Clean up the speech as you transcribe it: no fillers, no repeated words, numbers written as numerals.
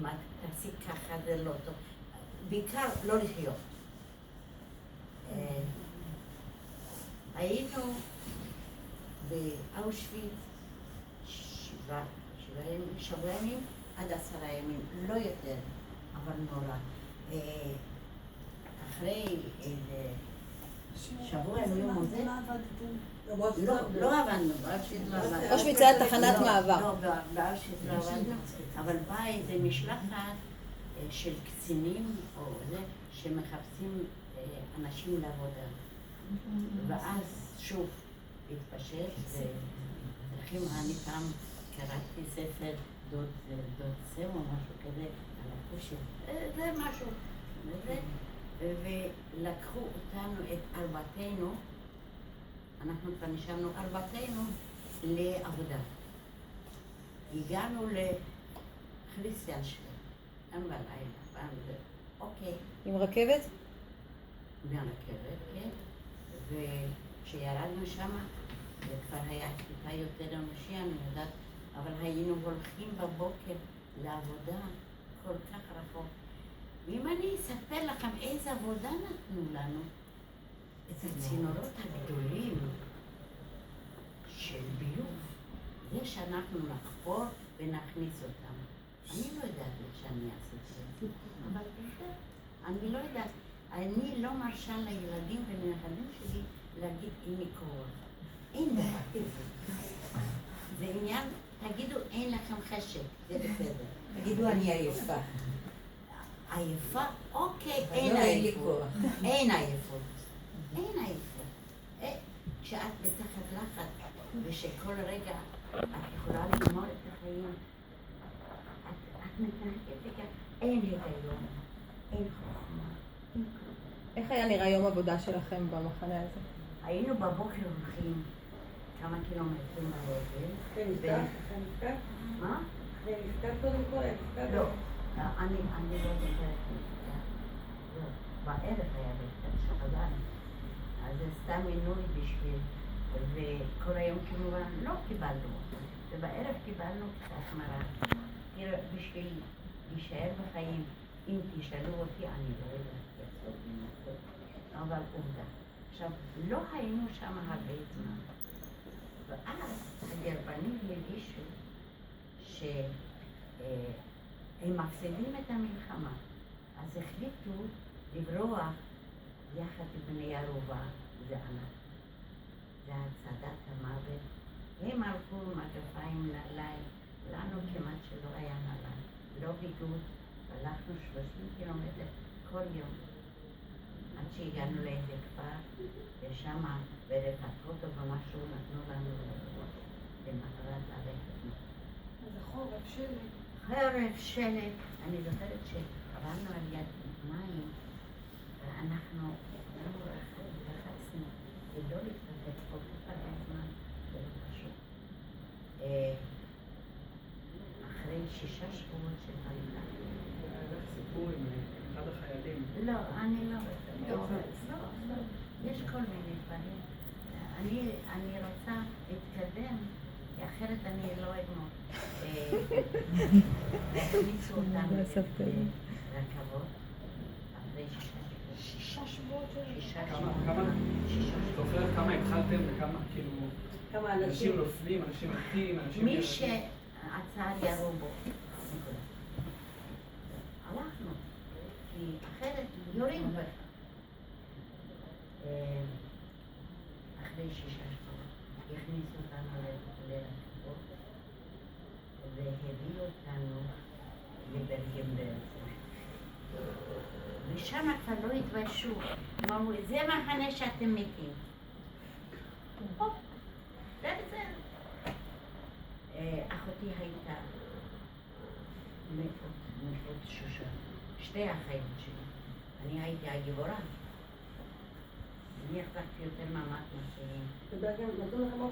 אם את תעשי ככה זה לא טוב. בעיקר לא לחיות. היינו באושוויץ שבוע ימים עד 10 ימים, לא יותר, אבל נורא. אחרי שבוע ימים הזה, לא עבדנו, אושוויץ היה תחנת מעבר. לא, באושוויץ לא עבדנו, אבל באה איזה משלחת של קצינים או זה, שמחפשים אנשים לעבודה. ואז שוב התפשט, וצריכים, אני פעם קראתי ספר דוד סם או משהו כזה, על הכושר, זה משהו, ולקחו אותנו, את ארבעתנו, אנחנו כבר נשארנו ארבעתנו לעבודה. הגענו לחריסטיאנשטיין, פעם בלילה, פעם זה, אוקיי. עם רכבת? מהרכבת, כן. וכשירדנו שמה, זה כבר היה טיפה יותר אנושי, אני יודעת, אבל היינו הולכים בבוקר לעבודה כל כך רחוק. ואם אני אספר לכם איזה עבודה נתנו לנו, את הצינורות הגדולים של ביוב, זה שאנחנו נחפור ונכניס אותם. אני לא יודעת איך שאני אעשה את זה, אבל אני לא יודעת. אני לא מרשה לילדים ולנכדים שלי להגיד אין לי כוח. אין דבר כזה. זה עניין, תגידו אין לכם חשק, זה בסדר. תגידו אני עייפה. עייפה? אוקיי, אין עייפות. אין עייפות. אין עייפות. כשאת בתחת לחץ ושכל רגע את יכולה לגמור את החיים, את מתנהגת וכך, אין היגיון, אין חוכמה. איך היה נראה יום עבודה שלכם במחנה הזה? היינו בבוקר הולכים כמה קילומטרים ברגל. אחרי נפטר? מה? אחרי נפטר קודם כל? לא, אני לא זוכרת נפטר. לא, בערב היה נפטר שחזרנו. אז זה סתם מינוי בשביל, וכל היום כמובן לא קיבלנו. ובערב קיבלנו קצת מרה. בשביל להישאר בחיים, אם תשאלו אותי, אני לא יודעת. אבל עובדה. עכשיו, לא היינו שם הרבה זמן. ואז הגרמנים הרגישו שהם מפסידים את המלחמה. אז החליטו לברוח יחד עם בני ערובה, זה ענק. זה הצעדת המוות. הם הלכו מגפיים נעליים, לנו כמעט שלא היה נעליים. לא ביגוד, הלכנו 30 קילומטר כל יום. עד שהגענו לאיזה כפר, ושם ברפתות או במשהו נתנו לנו למחרת ללכת. אז החורף שלג. חורף שלג. אני זוכרת שעברנו על יד מים, ואנחנו לחצנו ולא להתנתק כל כך הרבה זמן, זה לא פשוט. אחרי 6 שבועות של הלילה. היה סיפור עם אחד החיילים. לא, אני לא. יש כל מיני דברים. אני רוצה להתקדם, אחרת אני לא אגמור. הכניסו אותנו לרכבות אחרי 6 שבועות. 6 שבועות. זוכרת כמה התחלתם וכמה כאילו... אנשים נופלים, אנשים מתים, אנשים... מי שעצר ירו בו. הלכנו, כי אחרת יורים בך. אחרי 6 שבועות הכניסו אותנו לרכבות והביאו אותנו לברגן-בלזן. ושם כבר לא התביישו. הם אמרו, זה מחנה שאתם מתים. זה בסדר. אחותי הייתה מפות שושן. 2 אחיות שלי. אני הייתי הגיבורה. אני החזקתי יותר מאמץ משלים. וברגע נתנו לכם אוכל